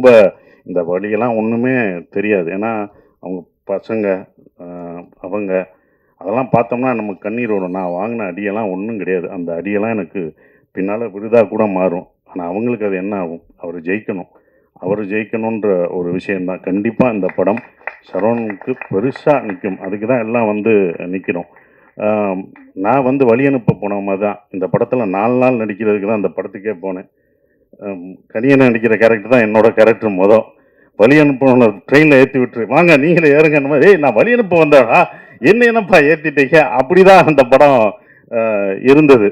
ரொம்ப இந்த வலியெல்லாம் ஒன்றுமே தெரியாது. ஏன்னா அவங்க பசங்க அவங்க அதெல்லாம் பார்த்தோம்னா நமக்கு கண்ணீர் வரும். நான் வாங்கின அடியெல்லாம் ஒன்றும் கிடையாது. அந்த அடியெல்லாம் எனக்கு பின்னால் விருதாக கூட மாறும். ஆனால் அவங்களுக்கு அது என்ன ஆகும்? அவர் ஜெயிக்கணும். அவர் ஜெயிக்கணுன்ற ஒரு விஷயந்தான். கண்டிப்பாக இந்த படம் சரவணனுக்கு பெருசாக நிற்கும். அதுக்கு தான் எல்லாம் வந்து நிற்கிறோம். நான் வந்து வழி அனுப்ப போன மாதிரி தான் இந்த படத்தில் 4 நாள் நடிக்கிறதுக்கு தான் இந்த படத்துக்கே போனேன். கனியனை நடிக்கிற கேரக்டர் தான் என்னோட கேரக்டர் வழி அனுப்ப ட்ரெயினில் ஏற்றி விட்டுரு வாங்க நீங்களே ஏறுங்க மாதிரி நான் வழி அனுப்ப வந்தேடா என்னப்பா ஏற்றிட்டீங்க அப்படிதான் அந்த படம் இருந்தது.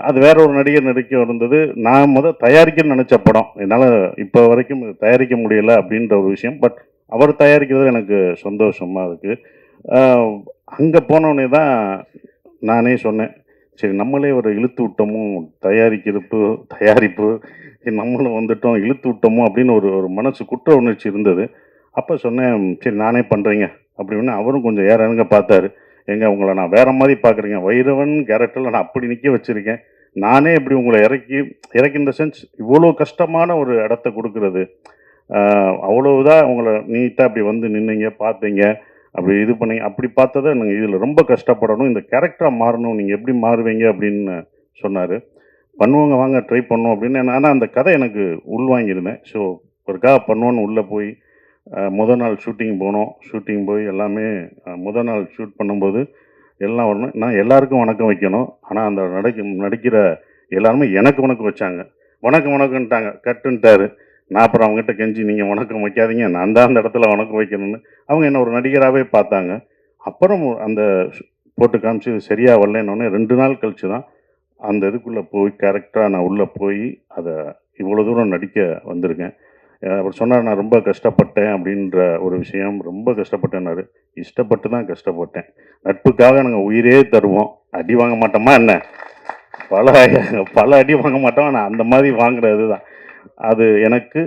அது வேற ஒரு நடிகர் நடிக்க இருந்தது. நான் தயாரிக்கணும்னு நினச்ச படம் என்னால் இப்போ வரைக்கும் தயாரிக்க முடியலை அப்படின்ற ஒரு விஷயம். பட் அவர் தயாரிக்கிறது எனக்கு சந்தோஷமாக இருக்குது. அங்கே போனோடனே தான் நானே சொன்னேன், சரி நம்மளே ஒரு இழுத்து விட்டோமோ தயாரிப்பு நம்மளும் வந்துட்டோம் இழுத்து விட்டோமோ அப்படின்னு ஒரு மனசு குற்ற உணர்ச்சி இருந்தது. அப்போ சொன்னேன், சரி நானே பண்ணுறீங்க அப்படின்னு. அவரும் கொஞ்சம் ஏறங்க பார்த்தாரு. எங்க உங்களை நான் வேற மாதிரி பார்க்குறீங்க, வைரவன் கேரக்டரில் நான் அப்படி நிற்க வச்சுருக்கேன், நானே இப்படி உங்களை இறக்கி இந்த சென்ஸ் இவ்வளோ கஷ்டமான ஒரு இடத்த கொடுக்குறது, அவ்வளவுதான் உங்களை நீட்டாக அப்படி வந்து நின்னீங்க பார்த்தீங்க அப்படி இது பண்ணீங்க அப்படி பார்த்ததை நீங்கள் இதில் ரொம்ப கஷ்டப்படணும், இந்த கேரக்டராக மாறணும், நீங்கள் எப்படி மாறுவீங்க அப்படின்னு சொன்னார். பண்ணுவோங்க வாங்க ட்ரை பண்ணுவோம் அப்படின்னு. ஆனால் அந்த கதை எனக்கு உள்வாங்கியிருந்தேன். ஸோ ஒருக்காக பண்ணுவோன்னு உள்ளே போய் முதல் நாள் ஷூட்டிங் போனோம். ஷூட்டிங் போய் எல்லாமே முதல் நாள் ஷூட் பண்ணும்போது எல்லாம் வரணும். நான் எல்லாருக்கும் வணக்கம் வைக்கணும். ஆனால் அந்த நடிக்கிற எல்லாருமே எனக்கு வணக்கம் வச்சாங்க. வணக்கம்ன்ட்டாங்க, கட்டுன்ட்டாரு. நான் அப்புறம் அவங்ககிட்ட கெஞ்சி நீங்கள் வணக்கம் வைக்காதீங்க, நான் தான் அந்த இடத்துல வணக்கம் வைக்கணும்னு. அவங்க என்ன ஒரு நடிகராகவே பார்த்தாங்க. அப்புறம் அந்த போட்டு காமிச்சு சரியாக வரலன்னொடனே 2 நாள் கழிச்சு தான் அந்த இதுக்குள்ளே போய் கேரக்டராக நான் உள்ளே போய் அதை இவ்வளோ தூரம் நடிக்க வந்திருக்கேன். அவர் சொன்னார், நான் ரொம்ப கஷ்டப்பட்டேன் அப்படின்ற ஒரு விஷயம். ரொம்ப கஷ்டப்பட்டேன்னாரு. இஷ்டப்பட்டு தான் கஷ்டப்பட்டேன். நட்புக்காக நாங்கள் உயிரே தருவோம். அடி வாங்க மாட்டோமா என்ன? பல அடி வாங்க மாட்டோம். ஆனால் அந்த மாதிரி வாங்குறது தான் அது எனக்கு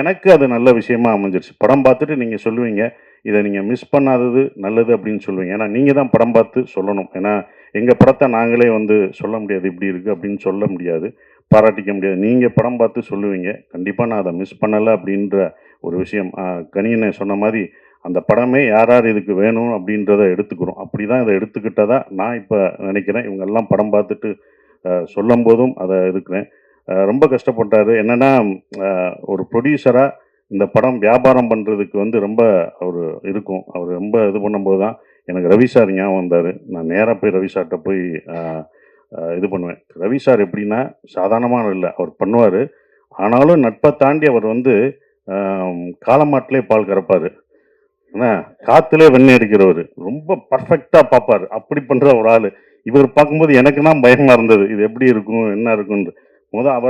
எனக்கு அது நல்ல விஷயமா அமைஞ்சிருச்சு. படம் பார்த்துட்டு நீங்கள் சொல்லுவீங்க, இதை நீங்கள் மிஸ் பண்ணாதது நல்லது அப்படின்னு சொல்லுவீங்க. ஏன்னா நீங்கள் தான் படம் பார்த்து சொல்லணும். ஏன்னா எங்கள் படத்தை நாங்களே வந்து சொல்ல முடியாது, இப்படி இருக்குது அப்படின்னு சொல்ல முடியாது, பாராட்டிக்க முடியாது. நீங்கள் படம் பார்த்து சொல்லுவீங்க. கண்டிப்பாக நான் அதை மிஸ் பண்ணலை அப்படின்ற ஒரு விஷயம். கனியனை சொன்ன மாதிரி அந்த படமே யார் யார் இதுக்கு வேணும் அப்படின்றத எடுத்துக்கிறோம். அப்படி தான் இதை எடுத்துக்கிட்டதா நான் இப்போ நினைக்கிறேன். இவங்கெல்லாம் படம் பார்த்துட்டு சொல்லும் போதும் அதை இருக்கிறேன். ரொம்ப கஷ்டப்பட்டார். என்னென்னா ஒரு ப்ரொடியூசராக இந்த படம் வியாபாரம் பண்ணுறதுக்கு வந்து ரொம்ப அவர் இருக்கும். அவர் ரொம்ப இது பண்ணும்போது தான் எனக்கு ரவி சார் ஞாபகம் வந்தார். நான் நேராக போய் ரவி சார்கிட்ட போய் இது பண்ணுவேன். ரவி சார் எப்படின்னா சாதாரணமான இல்லை, அவர் பண்ணுவார். ஆனாலும் நட்பை தாண்டி அவர் வந்து காலமாட்டிலே பால் கறப்பார், ஏன்னா காற்றுலே வெண்ணெய் அடிக்கிறவர், ரொம்ப பர்ஃபெக்டாக பார்ப்பார். அப்படி பண்ணுற ஒரு ஆள். இவர் பார்க்கும்போது எனக்கு தான் பயமாக இருந்தது, இது எப்படி இருக்கும் என்ன இருக்குன்னு. அவர்